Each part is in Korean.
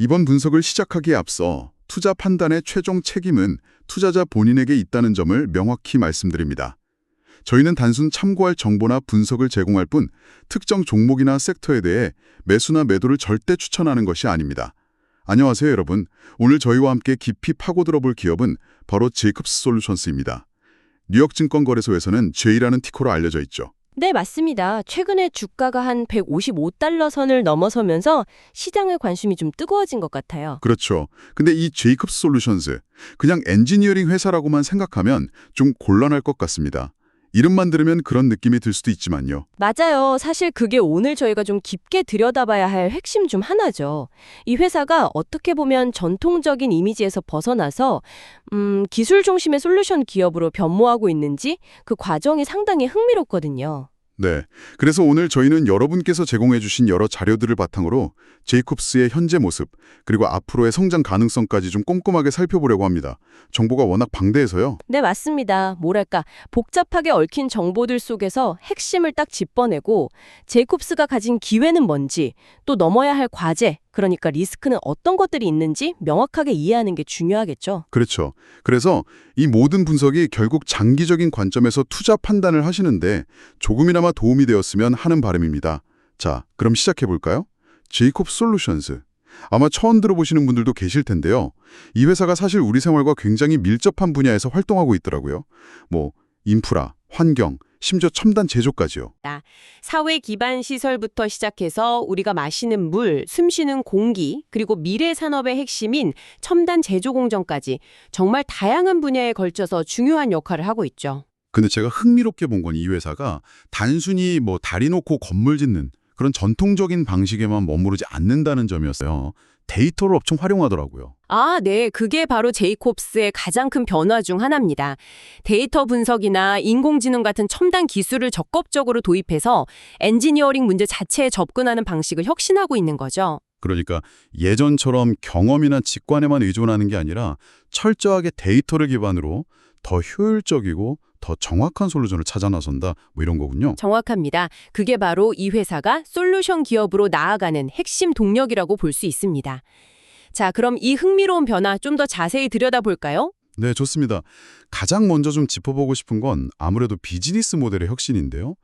이번 분석을 시작하기에 앞서 투자 판단의 최종 책임은 투자자 본인에게 있다는 점을 명확히 말씀드립니다. 저희는 단순 참고할 정보나 분석을 제공할 뿐 특정 종목이나 섹터에 대해 매수나 매도를 절대 추천하는 것이 아닙니다. 안녕하세요, 여러분. 오늘 저희와 함께 깊이 파고들어 볼 기업은 바로 제이콥스 솔루션스입니다. 뉴욕 증권거래소에서는 J라는 티커로 알려져 있죠. 네, 맞습니다. 최근에 주가가 한 155달러 선을 넘어서면서 시장의 관심이 좀 뜨거워진 것 같아요. 그렇죠. 근데 이 제이콥스 솔루션스, 그냥 엔지니어링 회사라고만 생각하면 좀 곤란할 것 같습니다. 이름만 들으면 그런 느낌이 들 수도 있지만요. 맞아요. 사실 그게 오늘 저희가 좀 깊게 들여다봐야 할 핵심 중 하나죠. 이 회사가 어떻게 보면 전통적인 이미지에서 벗어나서 기술 중심의 솔루션 기업으로 변모하고 있는지 그 과정이 상당히 흥미롭거든요. 네. 그래서 오늘 저희는 여러분께서 제공해 주신 여러 자료들을 바탕으로 제이콥스의 현재 모습, 그리고 앞으로의 성장 가능성까지 좀 꼼꼼하게 살펴보려고 합니다. 정보가 워낙 방대해서요. 네, 맞습니다. 뭐랄까, 복잡하게 얽힌 정보들 속에서 핵심을 딱 짚어내고 제이콥스가 가진 기회는 뭔지, 또 넘어야 할 과제, 그러니까 리스크는 어떤 것들이 있는지 명확하게 이해하는 게 중요하겠죠. 그렇죠. 그래서 이 모든 분석이 결국 장기적인 관점에서 투자 판단을 하시는데 조금이나마 도움이 되었으면 하는 바람입니다. 자, 그럼 시작해 볼까요? 제이콥스 솔루션스. 아마 처음 들어보시는 분들도 계실 텐데요. 이 회사가 사실 우리 생활과 굉장히 밀접한 분야에서 활동하고 있더라고요. 인프라, 환경, 심지어 첨단 제조까지요. 사회 기반 시설부터 시작해서 우리가 마시는 물, 숨쉬는 공기, 그리고 미래 산업의 핵심인 첨단 제조 공정까지 정말 다양한 분야에 걸쳐서 중요한 역할을 하고 있죠. 근데 제가 흥미롭게 본 건 이 회사가 단순히 다리 놓고 건물 짓는 그런 전통적인 방식에만 머무르지 않는다는 점이었어요. 데이터를 엄청 활용하더라고요. 네. 그게 바로 제이콥스의 가장 큰 변화 중 하나입니다. 데이터 분석이나 인공지능 같은 첨단 기술을 적극적으로 도입해서 엔지니어링 문제 자체에 접근하는 방식을 혁신하고 있는 거죠. 그러니까 예전처럼 경험이나 직관에만 의존하는 게 아니라 철저하게 데이터를 기반으로 더 효율적이고 더 정확한 솔루션을 찾아 나선다, 이런 거군요. 정확합니다. 그게 바로 이 회사가 솔루션 기업으로 나아가는 핵심 동력이라고 볼 수 있습니다. 자, 그럼 이 흥미로운 변화 좀 더 자세히 들여다볼까요? 네, 좋습니다. 가장 먼저 좀 짚어보고 싶은 건 아무래도 비즈니스 모델의 혁신인데요.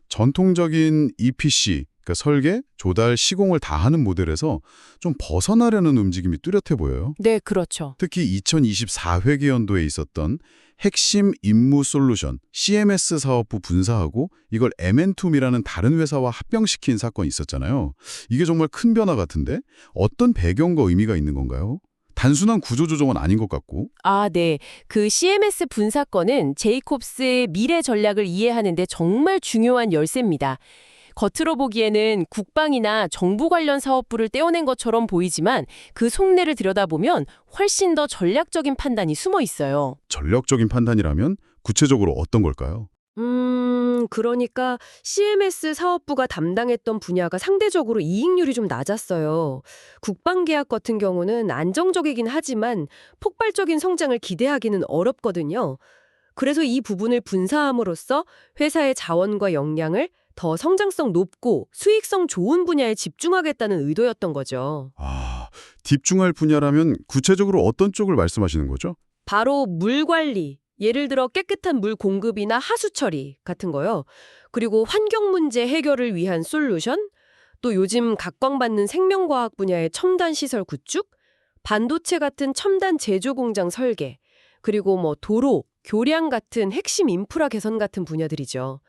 전통적인 EPC, 그러니까 설계, 조달, 시공을 다 하는 모델에서 좀 벗어나려는 움직임이 뚜렷해 보여요. 네, 그렇죠. 특히 2024회계연도에 있었던 핵심 임무 솔루션, CMS 사업부 분사하고 이걸 M&T이라는 다른 회사와 합병시킨 사건이 있었잖아요. 이게 정말 큰 변화 같은데 어떤 배경과 의미가 있는 건가요? 단순한 구조조정은 아닌 것 같고. 네. 그 CMS 분사건은 제이콥스의 미래 전략을 이해하는 데 정말 중요한 열쇠입니다. 겉으로 보기에는 국방이나 정부 관련 사업부를 떼어낸 것처럼 보이지만 그 속내를 들여다보면 훨씬 더 전략적인 판단이 숨어 있어요. 전략적인 판단이라면 구체적으로 어떤 걸까요? 그러니까 CMS 사업부가 담당했던 분야가 상대적으로 이익률이 좀 낮았어요. 국방계약 같은 경우는 안정적이긴 하지만 폭발적인 성장을 기대하기는 어렵거든요. 그래서 이 부분을 분사함으로써 회사의 자원과 역량을 더 성장성 높고 수익성 좋은 분야에 집중하겠다는 의도였던 거죠. 집중할 분야라면 구체적으로 어떤 쪽을 말씀하시는 거죠? 바로 물 관리, 예를 들어 깨끗한 물 공급이나 하수 처리 같은 거요. 그리고 환경 문제 해결을 위한 솔루션, 또 요즘 각광받는 생명과학 분야의 첨단 시설 구축, 반도체 같은 첨단 제조 공장 설계, 그리고 도로, 교량 같은 핵심 인프라 개선 같은 분야들이죠.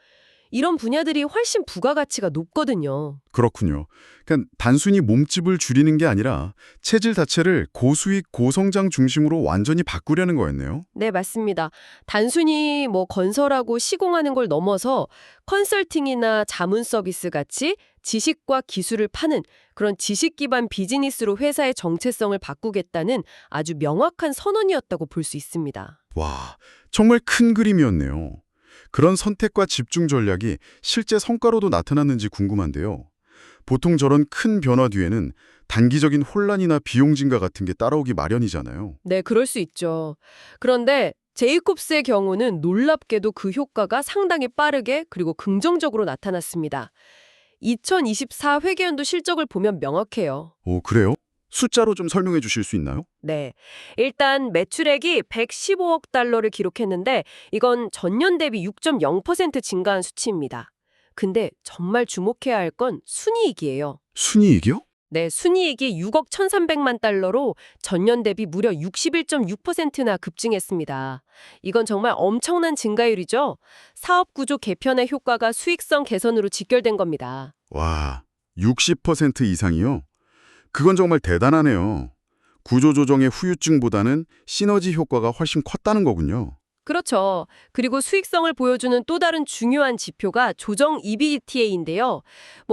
이런 분야들이 훨씬 부가가치가 높거든요. 그렇군요. 그러니까 단순히 몸집을 줄이는 게 아니라 체질 자체를 고수익, 고성장 중심으로 완전히 바꾸려는 거였네요. 네, 맞습니다. 단순히 건설하고 시공하는 걸 넘어서 컨설팅이나 자문 서비스 같이 지식과 기술을 파는 그런 지식 기반 비즈니스로 회사의 정체성을 바꾸겠다는 아주 명확한 선언이었다고 볼 수 있습니다. 와, 정말 큰 그림이었네요. 그런 선택과 집중 전략이 실제 성과로도 나타났는지 궁금한데요. 보통 저런 큰 변화 뒤에는 단기적인 혼란이나 비용 증가 같은 게 따라오기 마련이잖아요. 네, 그럴 수 있죠. 그런데 제이콥스의 경우는 놀랍게도 그 효과가 상당히 빠르게 그리고 긍정적으로 나타났습니다. 2024 회계연도 실적을 보면 명확해요. 오, 그래요? 숫자로 좀 설명해 주실 수 있나요? 네. 일단 매출액이 115억 달러를 기록했는데 이건 전년 대비 6.0% 증가한 수치입니다. 근데 정말 주목해야 할 건 순이익이에요. 순이익이요? 네, 순이익이 6억 1,300만 달러로 전년 대비 무려 61.6%나 급증했습니다. 이건 정말 엄청난 증가율이죠. 사업 구조 개편의 효과가 수익성 개선으로 직결된 겁니다. 와, 60% 이상이요? 그건 정말 대단하네요. 구조조정의 후유증보다는 시너지 효과가 훨씬 컸다는 거군요. 그렇죠. 그리고 수익성을 보여주는 또 다른 중요한 지표가 조정 EBITDA인데요.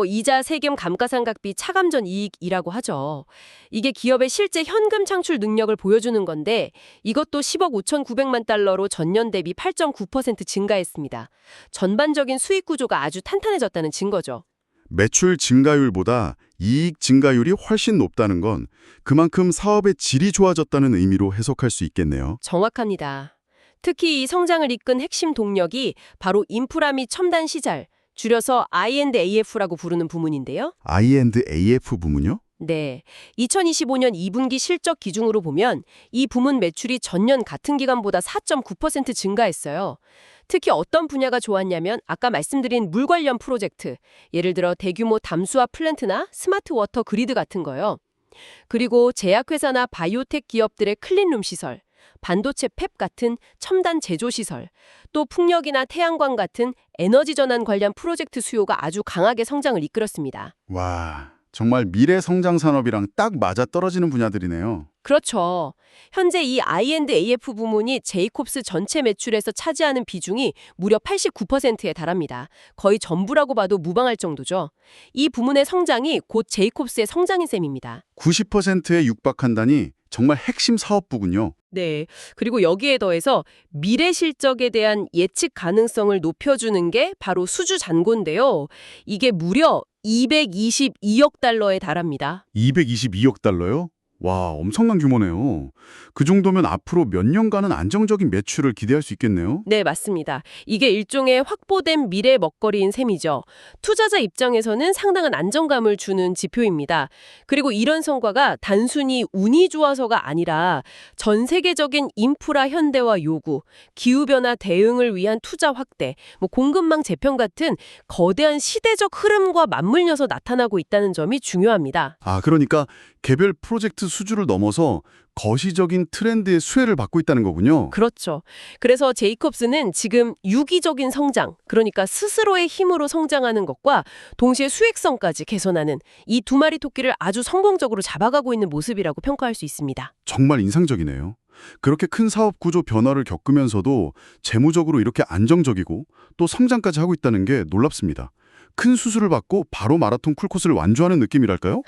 이자, 세금, 감가상각비, 차감전 이익이라고 하죠. 이게 기업의 실제 현금 창출 능력을 보여주는 건데 이것도 10억 5,900만 달러로 전년 대비 8.9% 증가했습니다. 전반적인 수익 구조가 아주 탄탄해졌다는 증거죠. 매출 증가율보다 이익 증가율이 훨씬 높다는 건 그만큼 사업의 질이 좋아졌다는 의미로 해석할 수 있겠네요. 정확합니다. 특히 이 성장을 이끈 핵심 동력이 바로 인프라 및 첨단 시설, 줄여서 I&AF라고 부르는 부문인데요. I&AF 부문요? 네, 2025년 2분기 실적 기준으로 보면 이 부문 매출이 전년 같은 기간보다 4.9% 증가했어요. 특히 어떤 분야가 좋았냐면 아까 말씀드린 물 관련 프로젝트, 예를 들어 대규모 담수화 플랜트나 스마트 워터 그리드 같은 거요. 그리고 제약회사나 바이오텍 기업들의 클린룸 시설, 반도체 팹 같은 첨단 제조 시설, 또 풍력이나 태양광 같은 에너지 전환 관련 프로젝트 수요가 아주 강하게 성장을 이끌었습니다. 와, 정말 미래 성장 산업이랑 딱 맞아떨어지는 분야들이네요. 그렇죠. 현재 이 I&AF 부문이 제이콥스 전체 매출에서 차지하는 비중이 무려 89%에 달합니다. 거의 전부라고 봐도 무방할 정도죠. 이 부문의 성장이 곧 제이콥스의 성장인 셈입니다. 90%에 육박한다니 정말 핵심 사업부군요. 네. 그리고 여기에 더해서 미래 실적에 대한 예측 가능성을 높여주는 게 바로 수주 잔고인데요. 이게 무려 222억 달러에 달합니다. 222억 달러요? 와, 엄청난 규모네요. 그 정도면 앞으로 몇 년간은 안정적인 매출을 기대할 수 있겠네요. 네, 맞습니다. 이게 일종의 확보된 미래 먹거리인 셈이죠. 투자자 입장에서는 상당한 안정감을 주는 지표입니다. 그리고 이런 성과가 단순히 운이 좋아서가 아니라 전 세계적인 인프라 현대화 요구, 기후변화 대응을 위한 투자 확대, 공급망 재편 같은 거대한 시대적 흐름과 맞물려서 나타나고 있다는 점이 중요합니다. 아, 그러니까 개별 프로젝트 수주를 넘어서 거시적인 트렌드의 수혜를 받고 있다는 거군요. 그렇죠. 그래서 제이콥스는 지금 유기적인 성장, 그러니까 스스로의 힘으로 성장하는 것과 동시에 수익성까지 개선하는 이 두 마리 토끼를 아주 성공적으로 잡아가고 있는 모습이라고 평가할 수 있습니다. 정말 인상적이네요. 그렇게 큰 사업 구조 변화를 겪으면서도 재무적으로 이렇게 안정적이고 또 성장까지 하고 있다는 게 놀랍습니다. 큰 수술을 받고 바로 마라톤 풀코스를 완주하는 느낌이랄까요?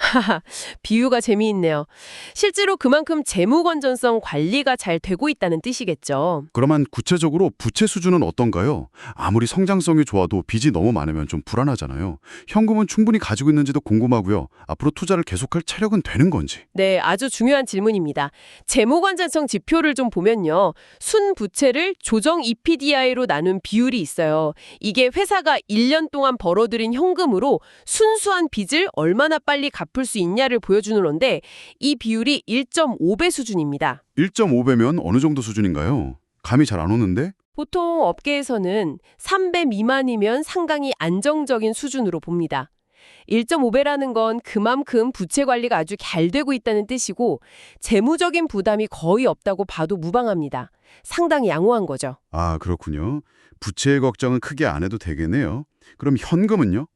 비유가 재미있네요. 실제로 그만큼 재무 건전성 관리가 잘 되고 있다는 뜻이겠죠. 그러면 구체적으로 부채 수준은 어떤가요? 아무리 성장성이 좋아도 빚이 너무 많으면 좀 불안하잖아요. 현금은 충분히 가지고 있는지도 궁금하고요. 앞으로 투자를 계속할 체력은 되는 건지. 네, 아주 중요한 질문입니다. 재무 건전성 지표를 좀 보면요. 순부채를 조정 EPDI로 나눈 비율이 있어요. 이게 회사가 1년 동안 벌어들인 현금으로 순수한 빚을 얼마나 빨리 갚을 수 있냐를 보여주는 건데 이 비율이 1.5배 수준입니다. 1.5배면 어느 정도 수준인가요? 감이 잘 안 오는데? 보통 업계에서는 3배 미만이면 상당히 안정적인 수준으로 봅니다. 1.5배라는 건 그만큼 부채 관리가 아주 잘 되고 있다는 뜻이고 재무적인 부담이 거의 없다고 봐도 무방합니다. 상당히 양호한 거죠. 아, 그렇군요. 부채의 걱정은 크게 안 해도 되겠네요. 그럼 현금은요?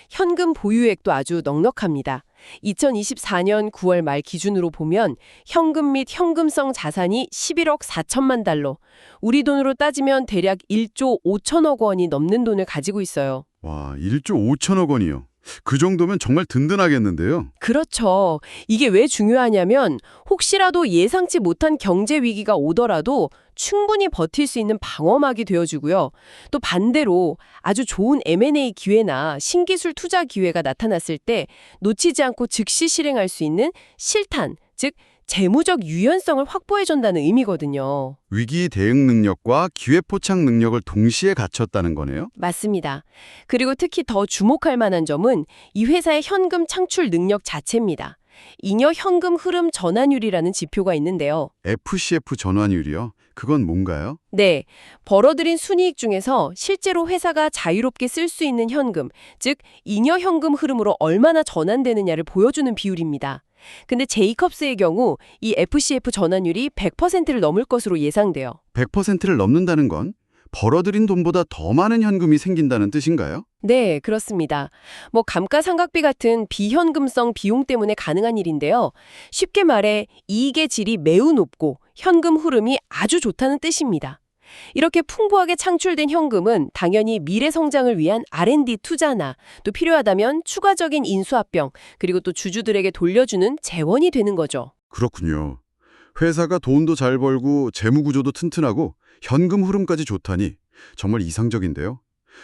현금 보유액도 아주 넉넉합니다. 2024년 9월 말 기준으로 보면 현금 및 현금성 자산이 11억 4천만 달러, 우리 돈으로 따지면 대략 1조 5천억 원이 넘는 돈을 가지고 있어요. 와, 1조 5천억 원이요. 그 정도면 정말 든든하겠는데요. 그렇죠. 이게 왜 중요하냐면 혹시라도 예상치 못한 경제 위기가 오더라도 충분히 버틸 수 있는 방어막이 되어주고요. 또 반대로 아주 좋은 M&A 기회나 신기술 투자 기회가 나타났을 때 놓치지 않고 즉시 실행할 수 있는 실탄, 즉 재무적 유연성을 확보해준다는 의미거든요. 위기 대응 능력과 기회 포착 능력을 동시에 갖췄다는 거네요. 맞습니다. 그리고 특히 더 주목할 만한 점은 이 회사의 현금 창출 능력 자체입니다. 잉여 현금 흐름 전환율이라는 지표가 있는데요. FCF 전환율이요? 그건 뭔가요? 네, 벌어들인 순이익 중에서 실제로 회사가 자유롭게 쓸 수 있는 현금, 즉 잉여 현금 흐름으로 얼마나 전환되느냐를 보여주는 비율입니다. 근데 제이컵스의 경우 이 FCF 전환율이 100%를 넘을 것으로 예상돼요. 100%를 넘는다는 건 벌어들인 돈보다 더 많은 현금이 생긴다는 뜻인가요? 네, 그렇습니다. 감가상각비 같은 비현금성 비용 때문에 가능한 일인데요. 쉽게 말해 이익의 질이 매우 높고 현금 흐름이 아주 좋다는 뜻입니다. 이렇게 풍부하게 창출된 현금은 당연히 미래 성장을 위한 R&D 투자나 또 필요하다면 추가적인 인수합병, 그리고 또 주주들에게 돌려주는 재원이 되는 거죠. 그렇군요. 회사가 돈도 잘 벌고 재무 구조도 튼튼하고 현금 흐름까지 좋다니 정말 이상적인데요.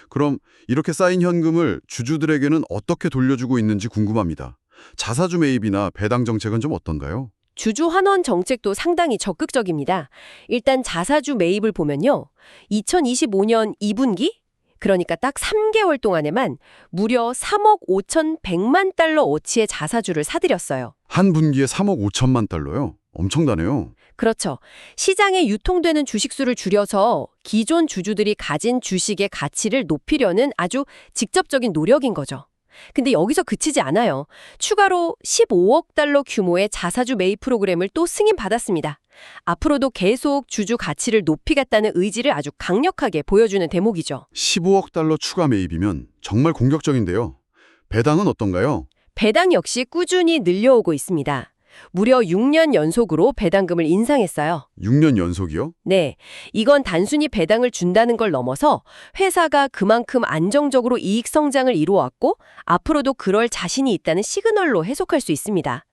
그럼 이렇게 쌓인 현금을 주주들에게는 어떻게 돌려주고 있는지 궁금합니다. 자사주 매입이나 배당 정책은 좀 어떤가요? 주주 환원 정책도 상당히 적극적입니다. 일단 자사주 매입을 보면요. 2025년 2분기? 그러니까 딱 3개월 동안에만 무려 3억 5,100만 달러 어치의 자사주를 사들였어요. 한 분기에 3억 5천만 달러요? 엄청나네요. 그렇죠. 시장에 유통되는 주식수를 줄여서 기존 주주들이 가진 주식의 가치를 높이려는 아주 직접적인 노력인 거죠. 근데 여기서 그치지 않아요. 추가로 15억 달러 규모의 자사주 매입 프로그램을 또 승인받았습니다. 앞으로도 계속 주주 가치를 높이겠다는 의지를 아주 강력하게 보여주는 대목이죠. 15억 달러 추가 매입이면 정말 공격적인데요. 배당은 어떤가요? 배당 역시 꾸준히 늘려오고 있습니다. 무려 6년 연속으로 배당금을 인상했어요. 6년 연속이요? 네, 이건 단순히 배당을 준다는 걸 넘어서 회사가 그만큼 안정적으로 이익 성장을 이루어왔고 앞으로도 그럴 자신이 있다는 시그널로 해석할 수 있습니다.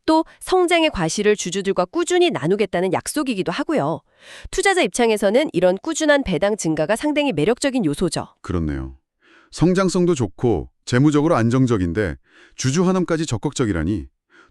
또 성장의 과실을 주주들과 꾸준히 나누겠다는 약속이기도 하고요. 투자자 입장에서는 이런 꾸준한 배당 증가가 상당히 매력적인 요소죠. 그렇네요. 성장성도 좋고 재무적으로 안정적인데 주주 환원까지 적극적이라니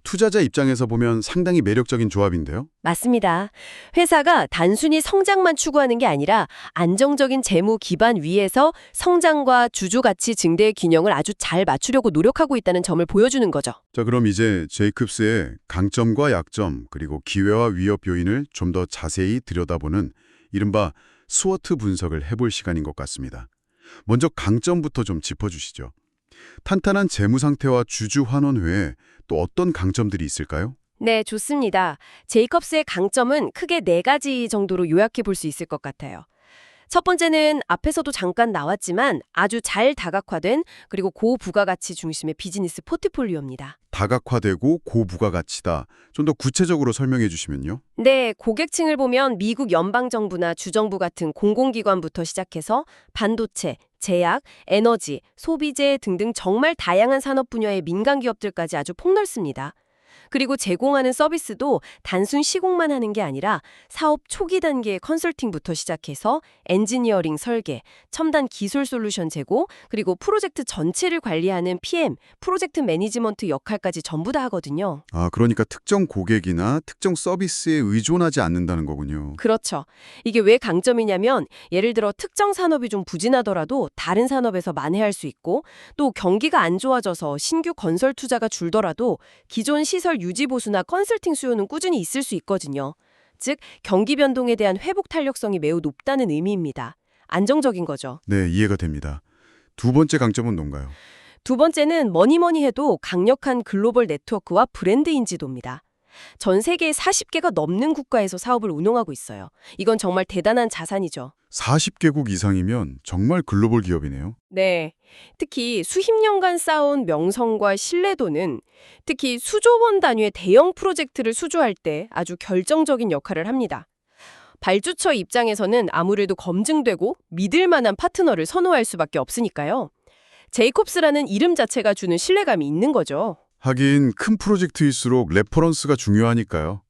투자자 입장에서 보면 상당히 매력적인 조합인데요. 맞습니다. 회사가 단순히 성장만 추구하는 게 아니라 안정적인 재무 기반 위에서 성장과 주주 가치 증대의 균형을 아주 잘 맞추려고 노력하고 있다는 점을 보여주는 거죠. 자, 그럼 이제 제이콥스의 강점과 약점 그리고 기회와 위협 요인을 좀 더 자세히 들여다보는 이른바 스워트 분석을 해볼 시간인 것 같습니다. 먼저 강점부터 좀 짚어주시죠. 탄탄한 재무 상태와 주주 환원 외에 또 어떤 강점들이 있을까요? 네, 좋습니다. 제이컵스의 강점은 크게 4가지 정도로 요약해 볼 수 있을 것 같아요. 첫 번째는 앞에서도 잠깐 나왔지만 아주 잘 다각화된 그리고 고부가가치 중심의 비즈니스 포트폴리오입니다. 다각화되고 고부가가치다. 좀 더 구체적으로 설명해 주시면요. 네, 고객층을 보면 미국 연방정부나 주정부 같은 공공기관부터 시작해서 반도체, 제약, 에너지, 소비재 등등 정말 다양한 산업 분야의 민간 기업들까지 아주 폭넓습니다. 그리고 제공하는 서비스도 단순 시공만 하는 게 아니라 사업 초기 단계의 컨설팅부터 시작해서 엔지니어링 설계, 첨단 기술 솔루션 제공, 그리고 프로젝트 전체를 관리하는 PM, 프로젝트 매니지먼트 역할까지 전부 다 하거든요. 아, 그러니까 특정 고객이나 특정 서비스에 의존하지 않는다는 거군요. 그렇죠. 이게 왜 강점이냐면 예를 들어 특정 산업이 좀 부진하더라도 다른 산업에서 만회할 수 있고 또 경기가 안 좋아져서 신규 건설 투자가 줄더라도 기존 시설 유지 보수나 컨설팅 수요는 꾸준히 있을 수 있거든요. 즉 경기 변동에 대한 회복 탄력성이 매우 높다는 의미입니다. 안정적인 거죠. 네, 이해가 됩니다. 두 번째 강점은 뭔가요? 두 번째는 뭐니 해도 강력한 글로벌 네트워크와 브랜드 인지도입니다. 전 세계 40개가 넘는 국가에서 사업을 운영하고 있어요. 이건 정말 대단한 자산이죠. 40개국 이상이면 정말 글로벌 기업이네요. 네. 특히 수십 년간 쌓아온 명성과 신뢰도는 특히 수조원 단위의 대형 프로젝트를 수주할 때 아주 결정적인 역할을 합니다. 발주처 입장에서는 아무래도 검증되고 믿을 만한 파트너를 선호할 수밖에 없으니까요. 제이콥스라는 이름 자체가 주는 신뢰감이 있는 거죠. 하긴 큰 프로젝트일수록 레퍼런스가 중요하니까요.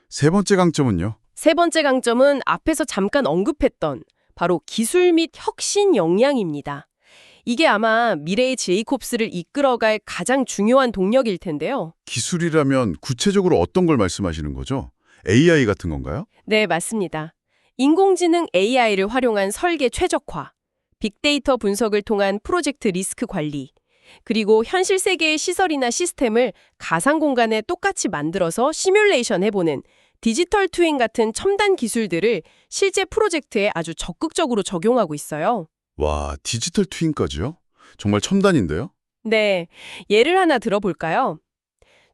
세 번째 강점은요? 세 번째 강점은 앞에서 잠깐 언급했던 바로 기술 및 혁신 역량입니다. 이게 아마 미래의 제이콥스를 이끌어갈 가장 중요한 동력일 텐데요. 기술이라면 구체적으로 어떤 걸 말씀하시는 거죠? AI 같은 건가요? 네, 맞습니다. 인공지능 AI를 활용한 설계 최적화, 빅데이터 분석을 통한 프로젝트 리스크 관리, 그리고 현실 세계의 시설이나 시스템을 가상 공간에 똑같이 만들어서 시뮬레이션 해보는 디지털 트윈 같은 첨단 기술들을 실제 프로젝트에 아주 적극적으로 적용하고 있어요. 와, 디지털 트윈까지요? 정말 첨단인데요? 네, 예를 하나 들어볼까요?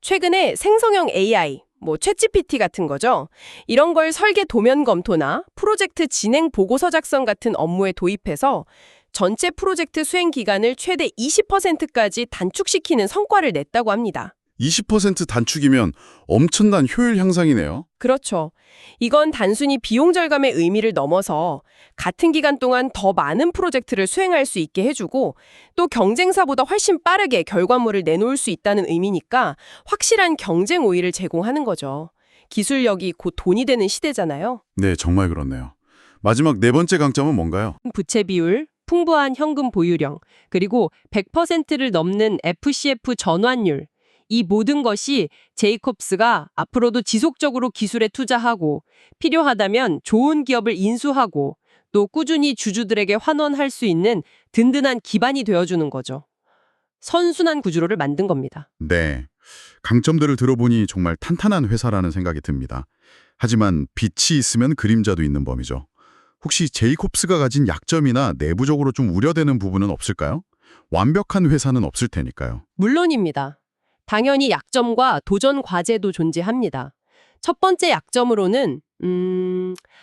최근에 생성형 AI, 챗GPT 같은 거죠. 이런 걸 설계 도면 검토나 프로젝트 진행 보고서 작성 같은 업무에 도입해서 전체 프로젝트 수행 기간을 최대 20%까지 단축시키는 성과를 냈다고 합니다. 20% 단축이면 엄청난 효율 향상이네요. 그렇죠. 이건 단순히 비용 절감의 의미를 넘어서 같은 기간 동안 더 많은 프로젝트를 수행할 수 있게 해주고 또 경쟁사보다 훨씬 빠르게 결과물을 내놓을 수 있다는 의미니까 확실한 경쟁 우위를 제공하는 거죠. 기술력이 곧 돈이 되는 시대잖아요. 네, 정말 그렇네요. 마지막 네 번째 강점은 뭔가요? 부채 비율, 풍부한 현금 보유량, 그리고 100%를 넘는 FCF 전환율. 이 모든 것이 제이콥스가 앞으로도 지속적으로 기술에 투자하고 필요하다면 좋은 기업을 인수하고 또 꾸준히 주주들에게 환원할 수 있는 든든한 기반이 되어주는 거죠. 선순환 구조를 만든 겁니다. 네, 강점들을 들어보니 정말 탄탄한 회사라는 생각이 듭니다. 하지만 빛이 있으면 그림자도 있는 법이죠. 혹시 제이콥스가 가진 약점이나 내부적으로 좀 우려되는 부분은 없을까요? 완벽한 회사는 없을 테니까요. 물론입니다. 당연히 약점과 도전 과제도 존재합니다. 첫 번째 약점으로는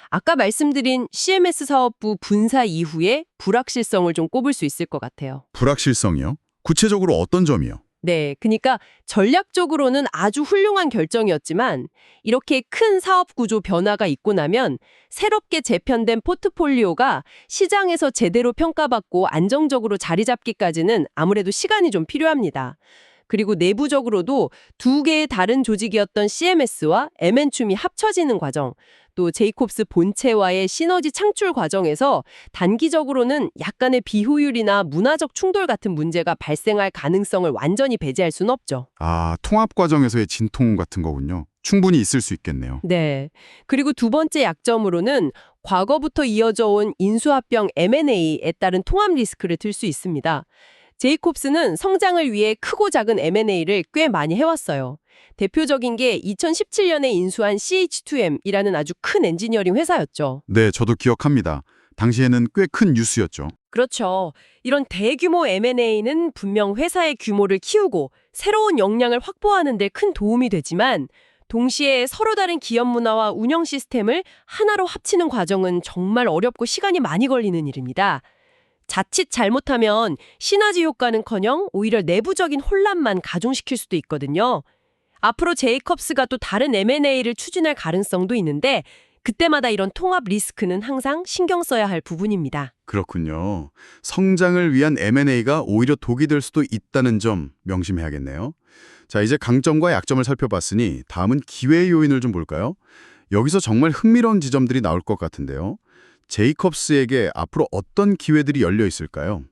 아까 말씀드린 CMS 사업부 분사 이후의 불확실성을 좀 꼽을 수 있을 것 같아요. 불확실성이요? 구체적으로 어떤 점이요? 네, 그러니까 전략적으로는 아주 훌륭한 결정이었지만 이렇게 큰 사업 구조 변화가 있고 나면 새롭게 재편된 포트폴리오가 시장에서 제대로 평가받고 안정적으로 자리 잡기까지는 아무래도 시간이 좀 필요합니다. 그리고 내부적으로도 두 개의 다른 조직이었던 CMS와 M&Q이 합쳐지는 과정, 또 제이콥스 본체와의 시너지 창출 과정에서 단기적으로는 약간의 비효율이나 문화적 충돌 같은 문제가 발생할 가능성을 완전히 배제할 수는 없죠. 아, 통합 과정에서의 진통 같은 거군요. 충분히 있을 수 있겠네요. 네. 그리고 두 번째 약점으로는 과거부터 이어져 온 인수합병 M&A에 따른 통합 리스크를 들 수 있습니다. 제이콥스는 성장을 위해 크고 작은 M&A를 꽤 많이 해왔어요. 대표적인 게 2017년에 인수한 CH2M이라는 아주 큰 엔지니어링 회사였죠. 네, 저도 기억합니다. 당시에는 꽤 큰 뉴스였죠. 그렇죠. 이런 대규모 M&A는 분명 회사의 규모를 키우고 새로운 역량을 확보하는 데 큰 도움이 되지만 동시에 서로 다른 기업 문화와 운영 시스템을 하나로 합치는 과정은 정말 어렵고 시간이 많이 걸리는 일입니다. 자칫 잘못하면 시너지 효과는커녕 오히려 내부적인 혼란만 가중시킬 수도 있거든요. 앞으로 제이콥스가 또 다른 M&A를 추진할 가능성도 있는데 그때마다 이런 통합 리스크는 항상 신경 써야 할 부분입니다. 그렇군요. 성장을 위한 M&A가 오히려 독이 될 수도 있다는 점 명심해야겠네요. 자, 이제 강점과 약점을 살펴봤으니 다음은 기회의 요인을 좀 볼까요? 여기서 정말 흥미로운 지점들이 나올 것 같은데요. 제이콥스에게 앞으로 어떤 기회들이 열려 있을까요?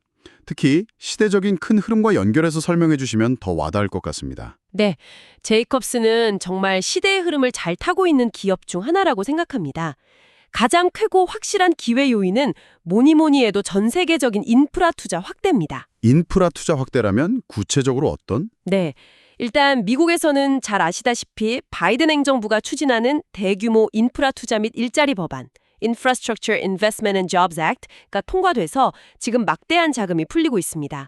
특히 시대적인 큰 흐름과 연결해서 설명해 주시면 더 와닿을 것 같습니다. 네, 제이콥스는 정말 시대의 흐름을 잘 타고 있는 기업 중 하나라고 생각합니다. 가장 크고 확실한 기회 요인은 뭐니 해도 전 세계적인 인프라 투자 확대입니다. 인프라 투자 확대라면 구체적으로 어떤? 네, 일단 미국에서는 잘 아시다시피 바이든 행정부가 추진하는 대규모 인프라 투자 및 일자리 법안 Infrastructure Investment and Jobs Act가 통과돼서 지금 막대한 자금이 풀리고 있습니다.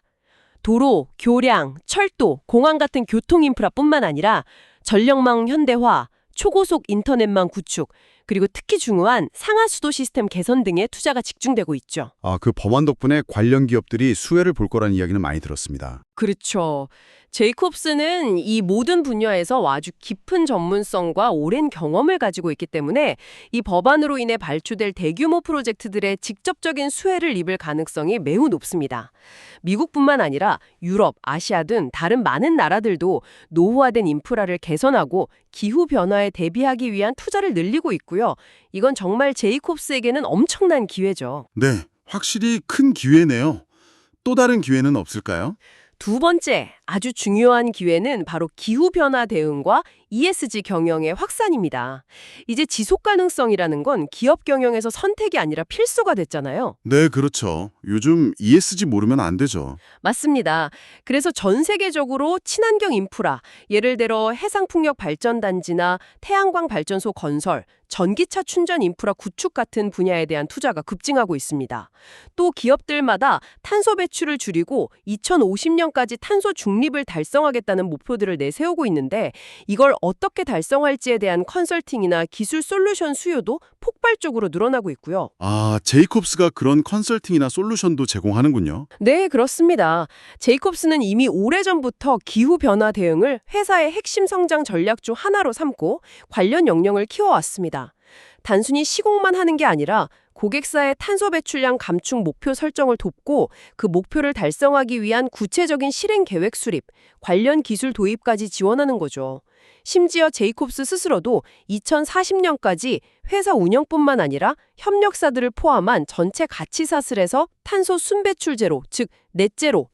도로, 교량, 철도, 공항 같은 교통 인프라뿐만 아니라 전력망 현대화, 초고속 인터넷망 구축, 그리고 특히 중요한 상하수도 시스템 개선 등에 투자가 집중되고 있죠. 아, 그 법안 덕분에 관련 기업들이 수혜를 볼 거라는 이야기는 많이 들었습니다. 그렇죠. 제이콥스는 이 모든 분야에서 아주 깊은 전문성과 오랜 경험을 가지고 있기 때문에 이 법안으로 인해 발주될 대규모 프로젝트들의 직접적인 수혜를 입을 가능성이 매우 높습니다. 미국뿐만 아니라 유럽, 아시아 등 다른 많은 나라들도 노후화된 인프라를 개선하고 기후변화에 대비하기 위한 투자를 늘리고 있고요. 이건 정말 제이콥스에게는 엄청난 기회죠. 네, 확실히 큰 기회네요. 또 다른 기회는 없을까요? 두 번째, 아주 중요한 기회는 바로 기후변화 대응과 ESG 경영의 확산입니다. 이제 지속 가능성이라는 건 기업 경영에서 선택이 아니라 필수가 됐잖아요. 네, 그렇죠. 요즘 ESG 모르면 안 되죠. 맞습니다. 그래서 전 세계적으로 친환경 인프라, 예를 들어 해상풍력 발전단지나 태양광 발전소 건설, 전기차 충전 인프라 구축 같은 분야에 대한 투자가 급증하고 있습니다. 또 기업들마다 탄소 배출을 줄이고 2050년까지 탄소 중립을 달성하겠다는 목표들을 내세우고 있는데 이걸 어떻게 달성할지에 대한 컨설팅이나 기술 솔루션 수요도 폭발적으로 늘어나고 있고요. 아, 제이콥스가 그런 컨설팅이나 솔루션도 제공하는군요. 네, 그렇습니다. 제이콥스는 이미 오래전부터 기후변화 대응을 회사의 핵심 성장 전략 중 하나로 삼고 관련 역량을 키워왔습니다. 단순히 시공만 하는 게 아니라 고객사의 탄소 배출량 감축 목표 설정을 돕고 그 목표를 달성하기 위한 구체적인 실행 계획 수립, 관련 기술 도입까지 지원하는 거죠. 심지어 제이콥스 스스로도 2040년까지 회사 운영뿐만 아니라 협력사들을 포함한 전체 가치 사슬에서 탄소 순배출 제로, 즉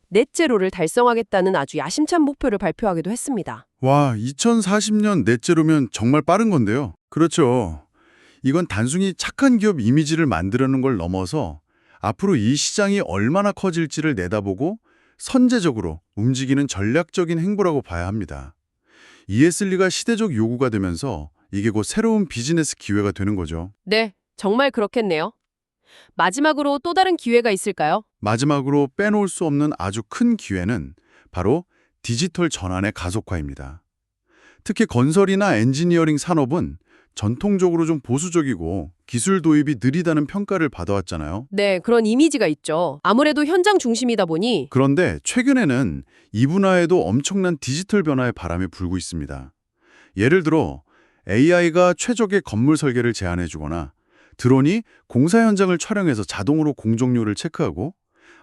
넷제로를 달성하겠다는 아주 야심찬 목표를 발표하기도 했습니다. 와, 2040년 넷제로면 정말 빠른 건데요. 그렇죠. 이건 단순히 착한 기업 이미지를 만들려는 걸 넘어서 앞으로 이 시장이 얼마나 커질지를 내다보고 선제적으로 움직이는 전략적인 행보라고 봐야 합니다. ESG가 시대적 요구가 되면서 이게 곧 새로운 비즈니스 기회가 되는 거죠. 네, 정말 그렇겠네요. 마지막으로 또 다른 기회가 있을까요? 마지막으로 빼놓을 수 없는 아주 큰 기회는 바로 디지털 전환의 가속화입니다. 특히 건설이나 엔지니어링 산업은 전통적으로 좀 보수적이고 기술 도입이 느리다는 평가를 받아왔잖아요. 네, 그런 이미지가 있죠. 아무래도 현장 중심이다 보니 그런데 최근에는 이 분야에도 엄청난 디지털 변화의 바람이 불고 있습니다. 예를 들어 AI가 최적의 건물 설계를 제안해주거나 드론이 공사 현장을 촬영해서 자동으로 공정률을 체크하고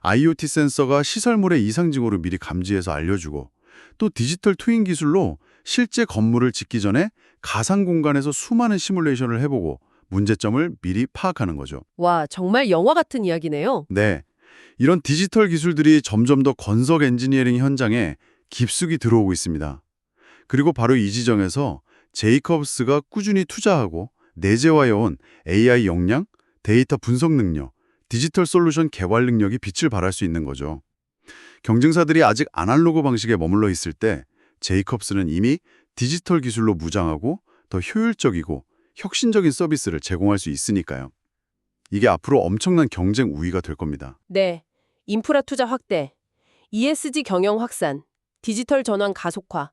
IoT 센서가 시설물의 이상 징후를 미리 감지해서 알려주고 또 디지털 트윈 기술로 실제 건물을 짓기 전에 가상 공간에서 수많은 시뮬레이션을 해보고 문제점을 미리 파악하는 거죠. 와, 정말 영화 같은 이야기네요. 네, 이런 디지털 기술들이 점점 더 건설 엔지니어링 현장에 깊숙이 들어오고 있습니다. 그리고 바로 이 지점에서 제이콥스가 꾸준히 투자하고 내재화해온 AI 역량, 데이터 분석 능력, 디지털 솔루션 개발 능력이 빛을 발할 수 있는 거죠. 경쟁사들이 아직 아날로그 방식에 머물러 있을 때 제이콥스는 이미 디지털 기술로 무장하고 더 효율적이고 혁신적인 서비스를 제공할 수 있으니까요. 이게 앞으로 엄청난 경쟁 우위가 될 겁니다. 네, 인프라 투자 확대, ESG 경영 확산, 디지털 전환 가속화.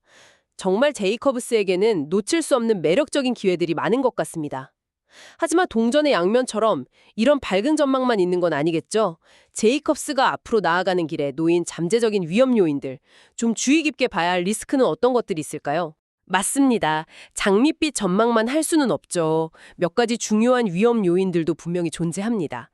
정말 제이콥스에게는 놓칠 수 없는 매력적인 기회들이 많은 것 같습니다. 하지만 동전의 양면처럼 이런 밝은 전망만 있는 건 아니겠죠? 제이콥스가 앞으로 나아가는 길에 놓인 잠재적인 위험 요인들, 좀 주의 깊게 봐야 할 리스크는 어떤 것들이 있을까요? 맞습니다. 장밋빛 전망만 할 수는 없죠. 몇 가지 중요한 위험 요인들도 분명히 존재합니다.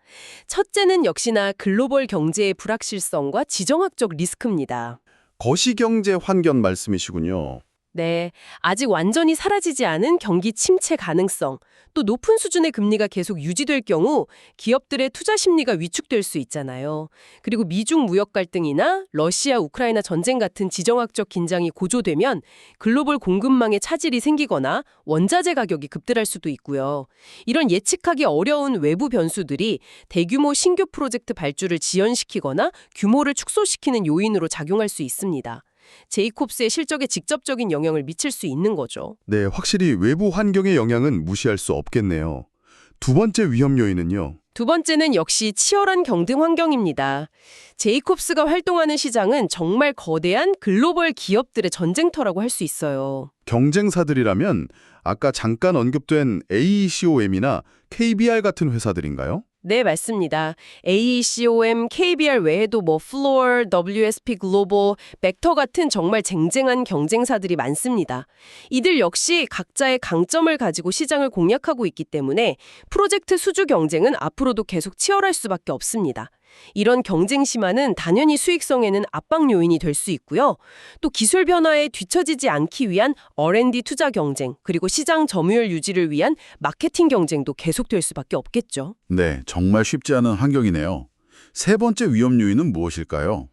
첫째는 역시나 글로벌 경제의 불확실성과 지정학적 리스크입니다. 거시경제 환경 말씀이시군요. 네, 아직 완전히 사라지지 않은 경기 침체 가능성, 또 높은 수준의 금리가 계속 유지될 경우 기업들의 투자 심리가 위축될 수 있잖아요. 그리고 미중 무역 갈등이나 러시아 우크라이나 전쟁 같은 지정학적 긴장이 고조되면 글로벌 공급망에 차질이 생기거나 원자재 가격이 급등할 수도 있고요. 이런 예측하기 어려운 외부 변수들이 대규모 신규 프로젝트 발주를 지연시키거나 규모를 축소시키는 요인으로 작용할 수 있습니다. 제이콥스의 실적에 직접적인 영향을 미칠 수 있는 거죠. 네, 확실히 외부 환경의 영향은 무시할 수 없겠네요. 두 번째 위험 요인은요. 두 번째는 역시 치열한 경쟁 환경입니다. 제이콥스가 활동하는 시장은 정말 거대한 글로벌 기업들의 전쟁터라고 할 수 있어요. 경쟁사들이라면 아까 잠깐 언급된 AECOM이나 KBR 같은 회사들인가요? 네, 맞습니다. AECOM, KBR 외에도 Fluor, WSP 글로벌, 벡터 같은 정말 쟁쟁한 경쟁사들이 많습니다. 이들 역시 각자의 강점을 가지고 시장을 공략하고 있기 때문에 프로젝트 수주 경쟁은 앞으로도 계속 치열할 수밖에 없습니다. 이런 경쟁 심화는 당연히 수익성에는 압박 요인이 될 수 있고요. 또 기술 변화에 뒤처지지 않기 위한 R&D 투자 경쟁, 그리고 시장 점유율 유지를 위한 마케팅 경쟁도 계속될 수밖에 없겠죠. 네, 정말 쉽지 않은 환경이네요. 세 번째 위험 요인은 무엇일까요?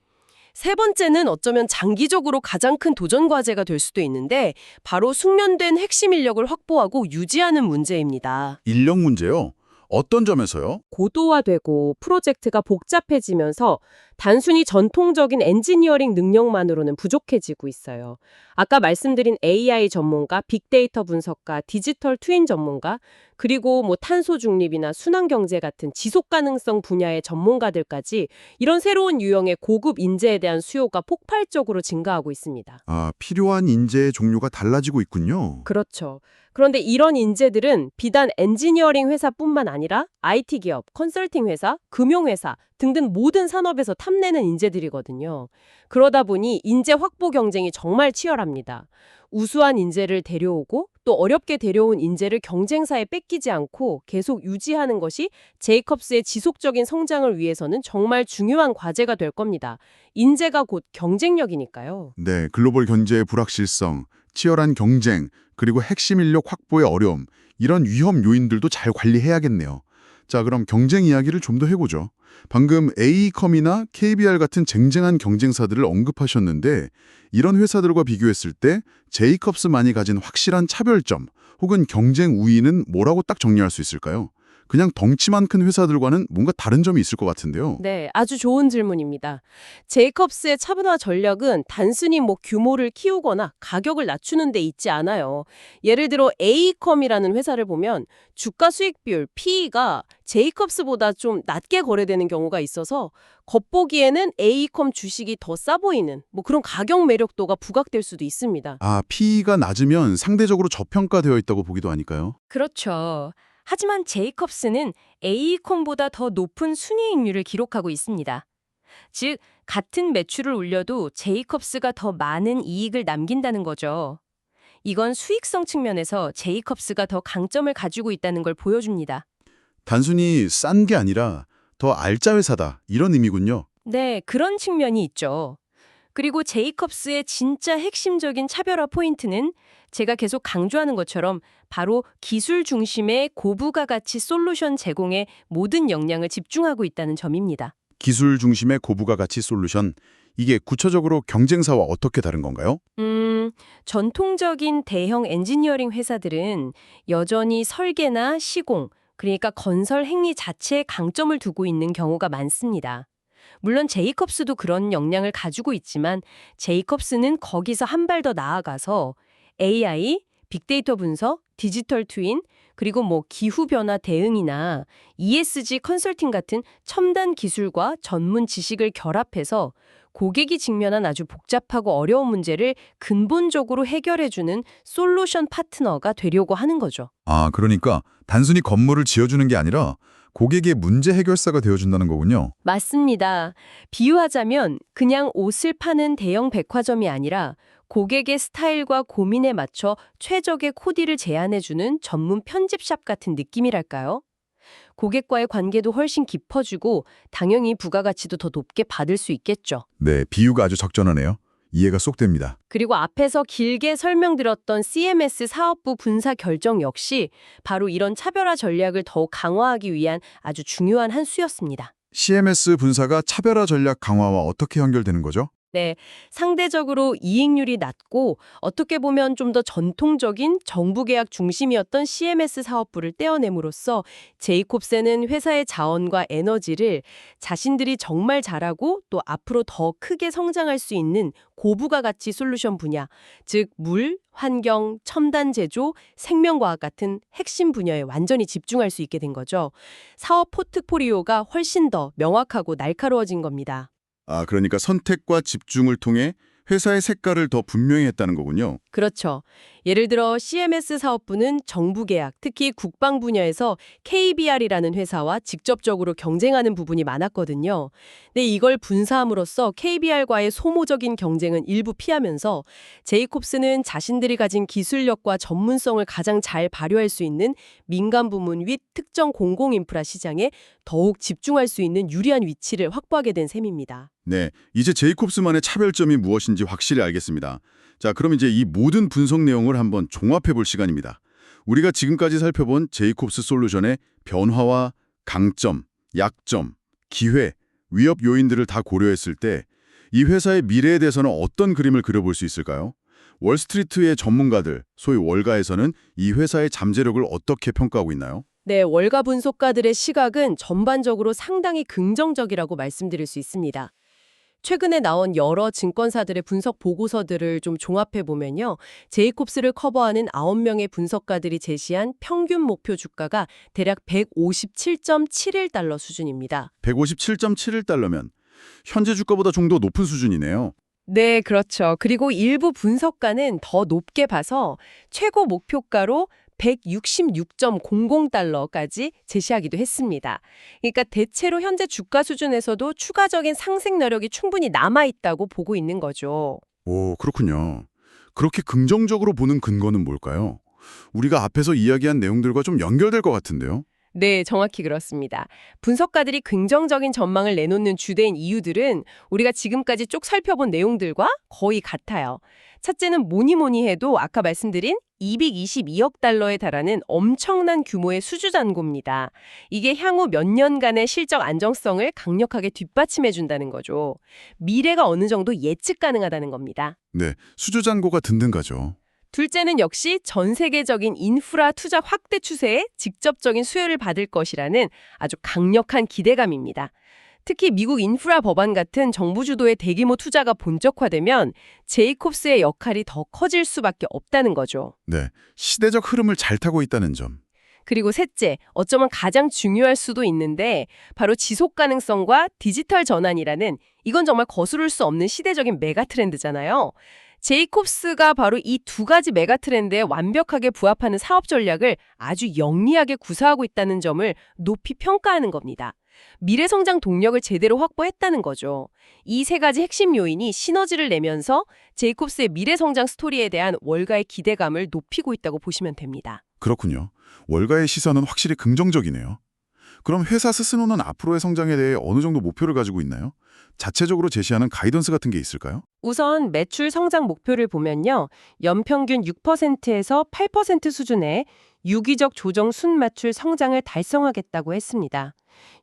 세 번째는 어쩌면 장기적으로 가장 큰 도전 과제가 될 수도 있는데 바로 숙련된 핵심 인력을 확보하고 유지하는 문제입니다. 인력 문제요? 어떤 점에서요? 고도화되고 프로젝트가 복잡해지면서 단순히 전통적인 엔지니어링 능력만으로는 부족해지고 있어요. 아까 말씀드린 AI 전문가, 빅데이터 분석가, 디지털 트윈 전문가, 그리고 탄소 중립이나 순환 경제 같은 지속 가능성 분야의 전문가들까지 이런 새로운 유형의 고급 인재에 대한 수요가 폭발적으로 증가하고 있습니다. 아, 필요한 인재의 종류가 달라지고 있군요. 그렇죠. 그런데 이런 인재들은 비단 엔지니어링 회사뿐만 아니라 IT 기업, 컨설팅 회사, 금융 회사 등등 모든 산업에서 탐내는 인재들이거든요. 그러다 보니 인재 확보 경쟁이 정말 치열합니다. 우수한 인재를 데려오고 또 어렵게 데려온 인재를 경쟁사에 뺏기지 않고 계속 유지하는 것이 제이콥스의 지속적인 성장을 위해서는 정말 중요한 과제가 될 겁니다. 인재가 곧 경쟁력이니까요. 네, 글로벌 경제의 불확실성, 치열한 경쟁, 그리고 핵심 인력 확보의 어려움, 이런 위험 요인들도 잘 관리해야겠네요. 자, 그럼 경쟁 이야기를 좀 더 해보죠. 방금 AE컴이나 KBR 같은 쟁쟁한 경쟁사들을 언급하셨는데 이런 회사들과 비교했을 때 제이콥스만이 가진 확실한 차별점 혹은 경쟁 우위는 뭐라고 딱 정리할 수 있을까요? 그냥 덩치만 큰 회사들과는 뭔가 다른 점이 있을 것 같은데요. 네, 아주 좋은 질문입니다. 제이콥스의 차분화 전략은 단순히 규모를 키우거나 가격을 낮추는 데 있지 않아요. 예를 들어 A컴이라는 회사를 보면 주가 수익 비율 PE가 제이콥스보다 좀 낮게 거래되는 경우가 있어서 겉보기에는 A컴 주식이 더 싸 보이는 그런 가격 매력도가 부각될 수도 있습니다. 아, PE가 낮으면 상대적으로 저평가되어 있다고 보기도 하니까요. 그렇죠. 하지만 제이콥스는 A컴보다 더 높은 순이익률을 기록하고 있습니다. 즉, 같은 매출을 올려도 제이콥스가 더 많은 이익을 남긴다는 거죠. 이건 수익성 측면에서 제이콥스가 더 강점을 가지고 있다는 걸 보여줍니다. 단순히 싼 게 아니라 더 알짜 회사다, 이런 의미군요. 네, 그런 측면이 있죠. 그리고 제이콥스의 진짜 핵심적인 차별화 포인트는 제가 계속 강조하는 것처럼 바로 기술 중심의 고부가 가치 솔루션 제공에 모든 역량을 집중하고 있다는 점입니다. 기술 중심의 고부가 가치 솔루션, 이게 구체적으로 경쟁사와 어떻게 다른 건가요? 전통적인 대형 엔지니어링 회사들은 여전히 설계나 시공, 그러니까 건설 행위 자체에 강점을 두고 있는 경우가 많습니다. 물론 제이콥스도 그런 역량을 가지고 있지만 제이콥스는 거기서 한 발 더 나아가서 AI, 빅데이터 분석, 디지털 트윈, 그리고 기후변화 대응이나 ESG 컨설팅 같은 첨단 기술과 전문 지식을 결합해서 고객이 직면한 아주 복잡하고 어려운 문제를 근본적으로 해결해주는 솔루션 파트너가 되려고 하는 거죠. 아, 그러니까 단순히 건물을 지어주는 게 아니라 고객의 문제 해결사가 되어준다는 거군요. 맞습니다. 비유하자면 그냥 옷을 파는 대형 백화점이 아니라 고객의 스타일과 고민에 맞춰 최적의 코디를 제안해주는 전문 편집샵 같은 느낌이랄까요? 고객과의 관계도 훨씬 깊어지고 당연히 부가가치도 더 높게 받을 수 있겠죠. 네, 비유가 아주 적절하네요. 이해가 쏙 됩니다. 그리고 앞에서 길게 설명드렸던 CMS 사업부 분사 결정 역시 바로 이런 차별화 전략을 더욱 강화하기 위한 아주 중요한 한 수였습니다. CMS 분사가 차별화 전략 강화와 어떻게 연결되는 거죠? 네, 상대적으로 이익률이 낮고 어떻게 보면 좀 더 전통적인 정부 계약 중심이었던 CMS 사업부를 떼어냄으로써 제이콥스는 회사의 자원과 에너지를 자신들이 정말 잘하고 또 앞으로 더 크게 성장할 수 있는 고부가 가치 솔루션 분야, 즉 물, 환경, 첨단 제조, 생명과학 같은 핵심 분야에 완전히 집중할 수 있게 된 거죠. 사업 포트포리오가 훨씬 더 명확하고 날카로워진 겁니다. 아, 그러니까 선택과 집중을 통해 회사의 색깔을 더 분명히 했다는 거군요. 그렇죠. 예를 들어 CMS 사업부는 정부 계약, 특히 국방 분야에서 KBR이라는 회사와 직접적으로 경쟁하는 부분이 많았거든요. 근데 이걸 분사함으로써 KBR과의 소모적인 경쟁은 일부 피하면서 제이콥스는 자신들이 가진 기술력과 전문성을 가장 잘 발휘할 수 있는 민간 부문 및 특정 공공 인프라 시장에 더욱 집중할 수 있는 유리한 위치를 확보하게 된 셈입니다. 네, 이제 제이콥스만의 차별점이 무엇인지 확실히 알겠습니다. 자, 그럼 이제 이 모든 분석 내용을 한번 종합해 볼 시간입니다. 우리가 지금까지 살펴본 제이콥스 솔루션의 변화와 강점, 약점, 기회, 위협 요인들을 다 고려했을 때 이 회사의 미래에 대해서는 어떤 그림을 그려볼 수 있을까요? 월스트리트의 전문가들, 소위 월가에서는 이 회사의 잠재력을 어떻게 평가하고 있나요? 네, 월가 분석가들의 시각은 전반적으로 상당히 긍정적이라고 말씀드릴 수 있습니다. 최근에 나온 여러 증권사들의 분석 보고서들을 좀 종합해 보면요. 제이콥스를 커버하는 9명의 분석가들이 제시한 평균 목표 주가가 대략 157.71달러 수준입니다. 157.71달러면 현재 주가보다 좀 더 높은 수준이네요. 네, 그렇죠. 그리고 일부 분석가는 더 높게 봐서 최고 목표가로 166.00달러까지 제시하기도 했습니다. 그러니까 대체로 현재 주가 수준에서도 추가적인 상승 여력이 충분히 남아있다고 보고 있는 거죠. 오, 그렇군요. 그렇게 긍정적으로 보는 근거는 뭘까요? 우리가 앞에서 이야기한 내용들과 좀 연결될 것 같은데요. 네, 정확히 그렇습니다. 분석가들이 긍정적인 전망을 내놓는 주된 이유들은 우리가 지금까지 쭉 살펴본 내용들과 거의 같아요. 첫째는 뭐니 해도 아까 말씀드린 222억 달러에 달하는 엄청난 규모의 수주 잔고입니다. 이게 향후 몇 년간의 실적 안정성을 강력하게 뒷받침해준다는 거죠. 미래가 어느 정도 예측 가능하다는 겁니다. 네, 수주 잔고가 든든하죠. 둘째는 역시 전 세계적인 인프라 투자 확대 추세에 직접적인 수혜를 받을 것이라는 아주 강력한 기대감입니다. 특히 미국 인프라 법안 같은 정부 주도의 대규모 투자가 본격화되면 제이콥스의 역할이 더 커질 수밖에 없다는 거죠. 네, 시대적 흐름을 잘 타고 있다는 점. 그리고 셋째, 어쩌면 가장 중요할 수도 있는데 바로 지속 가능성과 디지털 전환이라는 이건 정말 거스를 수 없는 시대적인 메가 트렌드잖아요. 제이콥스가 바로 이 두 가지 메가 트렌드에 완벽하게 부합하는 사업 전략을 아주 영리하게 구사하고 있다는 점을 높이 평가하는 겁니다. 미래 성장 동력을 제대로 확보했다는 거죠. 이 세 가지 핵심 요인이 시너지를 내면서 제이콥스의 미래 성장 스토리에 대한 월가의 기대감을 높이고 있다고 보시면 됩니다. 그렇군요. 월가의 시선은 확실히 긍정적이네요. 그럼 회사 스스로는 앞으로의 성장에 대해 어느 정도 목표를 가지고 있나요? 자체적으로 제시하는 가이던스 같은 게 있을까요? 우선 매출 성장 목표를 보면요. 연평균 6%에서 8% 수준의 유기적 조정 순매출 성장을 달성하겠다고 했습니다.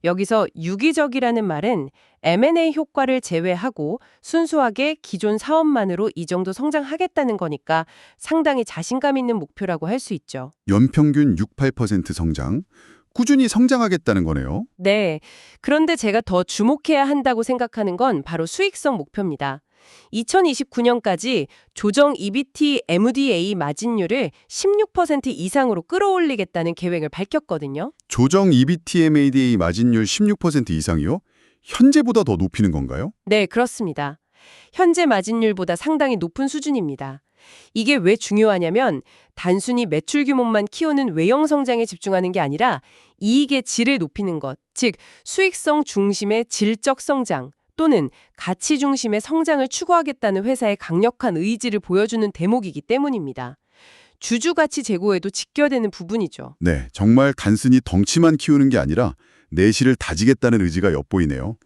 여기서 유기적이라는 말은 M&A 효과를 제외하고 순수하게 기존 사업만으로 이 정도 성장하겠다는 거니까 상당히 자신감 있는 목표라고 할 수 있죠. 연평균 6-8% 성장, 꾸준히 성장하겠다는 거네요. 네. 그런데 제가 더 주목해야 한다고 생각하는 건 바로 수익성 목표입니다. 2029년까지 조정 EBT MDA 마진율을 16% 이상으로 끌어올리겠다는 계획을 밝혔거든요. 조정 EBITDA 마진율 16% 이상이요? 현재보다 더 높이는 건가요? 네, 그렇습니다. 현재 마진율보다 상당히 높은 수준입니다. 이게 왜 중요하냐면 단순히 매출 규모만 키우는 외형 성장에 집중하는 게 아니라 이익의 질을 높이는 것, 즉 수익성 중심의 질적 성장 또는 가치 중심의 성장을 추구하겠다는 회사의 강력한 의지를 보여주는 대목이기 때문입니다. 주주 가치 제고에도 직결되는 부분이죠. 네, 정말 단순히 덩치만 키우는 게 아니라 내실을 다지겠다는 의지가 엿보이네요.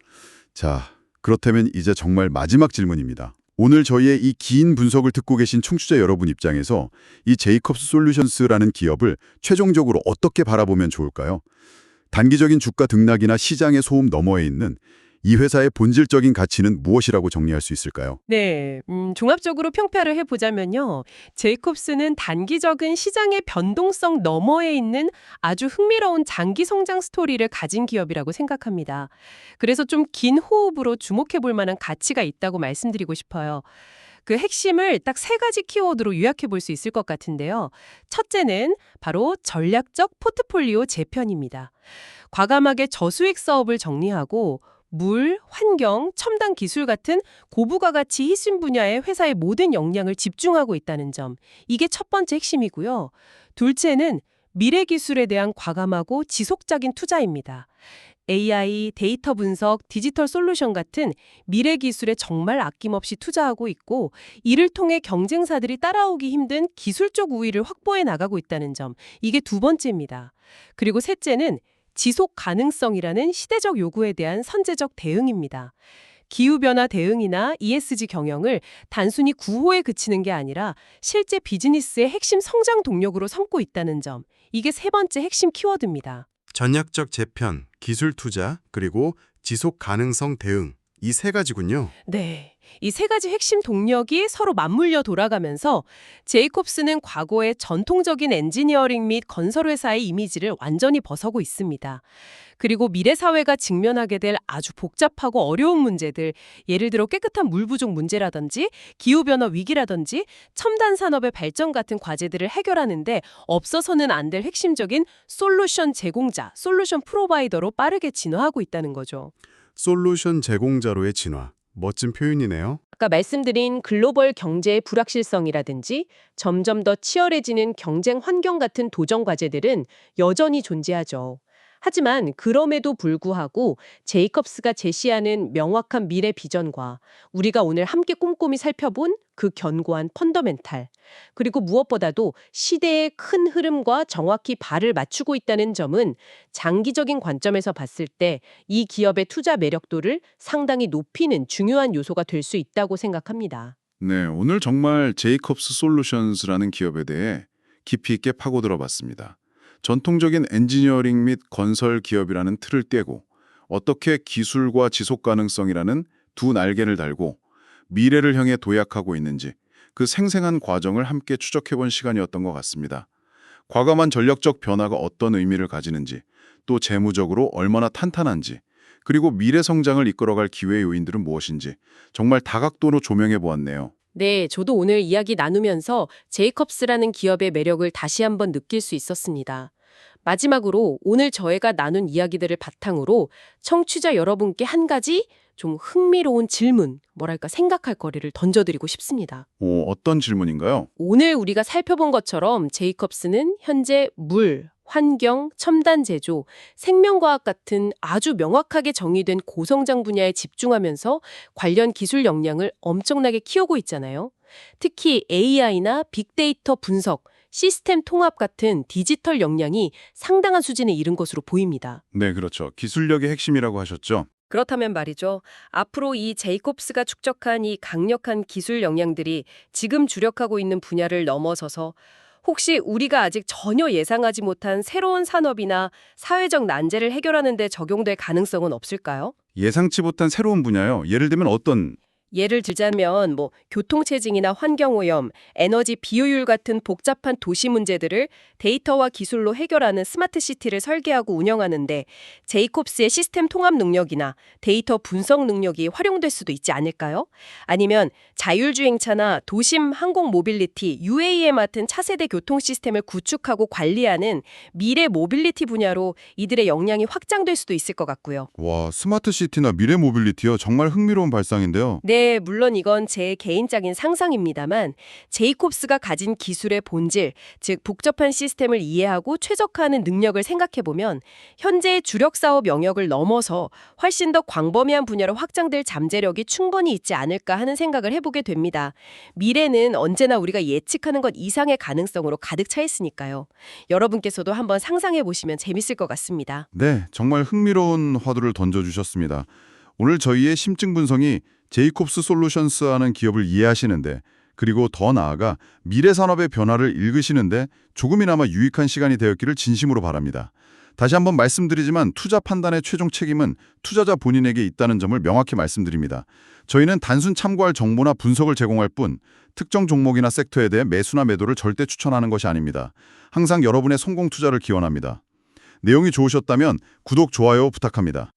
자, 그렇다면 이제 정말 마지막 질문입니다. 오늘 저희의 이 긴 분석을 듣고 계신 청취자 여러분 입장에서 이 제이콥스 솔루션스라는 기업을 최종적으로 어떻게 바라보면 좋을까요? 단기적인 주가 등락이나 시장의 소음 너머에 있는 이 회사의 본질적인 가치는 무엇이라고 정리할 수 있을까요? 네, 종합적으로 평가를 해보자면요. 제이콥스는 단기적인 시장의 변동성 너머에 있는 아주 흥미로운 장기 성장 스토리를 가진 기업이라고 생각합니다. 그래서 좀 긴 호흡으로 주목해볼 만한 가치가 있다고 말씀드리고 싶어요. 그 핵심을 딱 세 가지 키워드로 요약해 볼 수 있을 것 같은데요. 첫째는 바로 전략적 포트폴리오 재편입니다. 과감하게 저수익 사업을 정리하고 물, 환경, 첨단 기술 같은 고부가 가치 희신 분야의 회사의 모든 역량을 집중하고 있다는 점. 이게 첫 번째 핵심이고요. 둘째는 미래 기술에 대한 과감하고 지속적인 투자입니다. AI, 데이터 분석, 디지털 솔루션 같은 미래 기술에 정말 아낌없이 투자하고 있고 이를 통해 경쟁사들이 따라오기 힘든 기술적 우위를 확보해 나가고 있다는 점. 이게 두 번째입니다. 그리고 셋째는 지속 가능성이라는 시대적 요구에 대한 선제적 대응입니다. 기후변화 대응이나 ESG 경영을 단순히 구호에 그치는 게 아니라 실제 비즈니스의 핵심 성장 동력으로 삼고 있다는 점. 이게 세 번째 핵심 키워드입니다. 전략적 재편, 기술 투자, 그리고 지속 가능성 대응. 이 세 가지군요. 네. 이 세 가지 핵심 동력이 서로 맞물려 돌아가면서 제이콥스는 과거의 전통적인 엔지니어링 및 건설회사의 이미지를 완전히 벗어고 있습니다. 그리고 미래 사회가 직면하게 될 아주 복잡하고 어려운 문제들, 예를 들어 깨끗한 물 부족 문제라든지 기후변화 위기라든지 첨단 산업의 발전 같은 과제들을 해결하는데 없어서는 안 될 핵심적인 솔루션 제공자, 솔루션 프로바이더로 빠르게 진화하고 있다는 거죠. 솔루션 제공자로의 진화. 멋진 표현이네요. 아까 말씀드린 글로벌 경제의 불확실성이라든지 점점 더 치열해지는 경쟁 환경 같은 도전 과제들은 여전히 존재하죠. 하지만 그럼에도 불구하고 제이콥스가 제시하는 명확한 미래 비전과 우리가 오늘 함께 꼼꼼히 살펴본 그 견고한 펀더멘탈, 그리고 무엇보다도 시대의 큰 흐름과 정확히 발을 맞추고 있다는 점은 장기적인 관점에서 봤을 때 이 기업의 투자 매력도를 상당히 높이는 중요한 요소가 될 수 있다고 생각합니다. 네, 오늘 정말 제이콥스 솔루션스라는 기업에 대해 깊이 있게 파고들어 봤습니다. 전통적인 엔지니어링 및 건설 기업이라는 틀을 떼고 어떻게 기술과 지속 가능성이라는 두 날개를 달고 미래를 향해 도약하고 있는지 그 생생한 과정을 함께 추적해본 시간이었던 것 같습니다. 과감한 전략적 변화가 어떤 의미를 가지는지, 또 재무적으로 얼마나 탄탄한지, 그리고 미래 성장을 이끌어갈 기회 요인들은 무엇인지 정말 다각도로 조명해 보았네요. 네, 저도 오늘 이야기 나누면서 제이콥스라는 기업의 매력을 다시 한번 느낄 수 있었습니다. 마지막으로 오늘 저희가 나눈 이야기들을 바탕으로 청취자 여러분께 한 가지 좀 흥미로운 질문, 뭐랄까 생각할 거리를 던져드리고 싶습니다. 어떤 질문인가요? 오늘 우리가 살펴본 것처럼 제이콥스는 현재 물, 환경, 첨단 제조, 생명과학 같은 아주 명확하게 정의된 고성장 분야에 집중하면서 관련 기술 역량을 엄청나게 키우고 있잖아요. 특히 AI나 빅데이터 분석, 시스템 통합 같은 디지털 역량이 상당한 수준에 이른 것으로 보입니다. 네, 그렇죠. 기술력의 핵심이라고 하셨죠. 그렇다면 말이죠. 앞으로 이 제이콥스가 축적한 이 강력한 기술 역량들이 지금 주력하고 있는 분야를 넘어서서 혹시 우리가 아직 전혀 예상하지 못한 새로운 산업이나 사회적 난제를 해결하는 데 적용될 가능성은 없을까요? 예상치 못한 새로운 분야요. 예를 들면 어떤... 예를 들자면 교통체증이나 환경오염, 에너지 비효율 같은 복잡한 도시 문제들을 데이터와 기술로 해결하는 스마트 시티를 설계하고 운영하는데 제이콥스의 시스템 통합 능력이나 데이터 분석 능력이 활용될 수도 있지 않을까요? 아니면 자율주행차나 도심 항공 모빌리티, UAM 같은 차세대 교통 시스템을 구축하고 관리하는 미래 모빌리티 분야로 이들의 역량이 확장될 수도 있을 것 같고요. 와, 스마트 시티나 미래 모빌리티요. 정말 흥미로운 발상인데요. 네, 물론 이건 제 개인적인 상상입니다만 제이콥스가 가진 기술의 본질, 즉 복잡한 시스템을 이해하고 최적화하는 능력을 생각해보면 현재의 주력 사업 영역을 넘어서 훨씬 더 광범위한 분야로 확장될 잠재력이 충분히 있지 않을까 하는 생각을 해보게 됩니다. 미래는 언제나 우리가 예측하는 것 이상의 가능성으로 가득 차 있으니까요. 여러분께서도 한번 상상해보시면 재밌을 것 같습니다. 네, 정말 흥미로운 화두를 던져주셨습니다. 오늘 저희의 심층 분석이 제이콥스 솔루션스라는 기업을 이해하시는데, 그리고 더 나아가 미래 산업의 변화를 읽으시는데 조금이나마 유익한 시간이 되었기를 진심으로 바랍니다. 다시 한번 말씀드리지만 투자 판단의 최종 책임은 투자자 본인에게 있다는 점을 명확히 말씀드립니다. 저희는 단순 참고할 정보나 분석을 제공할 뿐 특정 종목이나 섹터에 대해 매수나 매도를 절대 추천하는 것이 아닙니다. 항상 여러분의 성공 투자를 기원합니다. 내용이 좋으셨다면 구독, 좋아요 부탁합니다.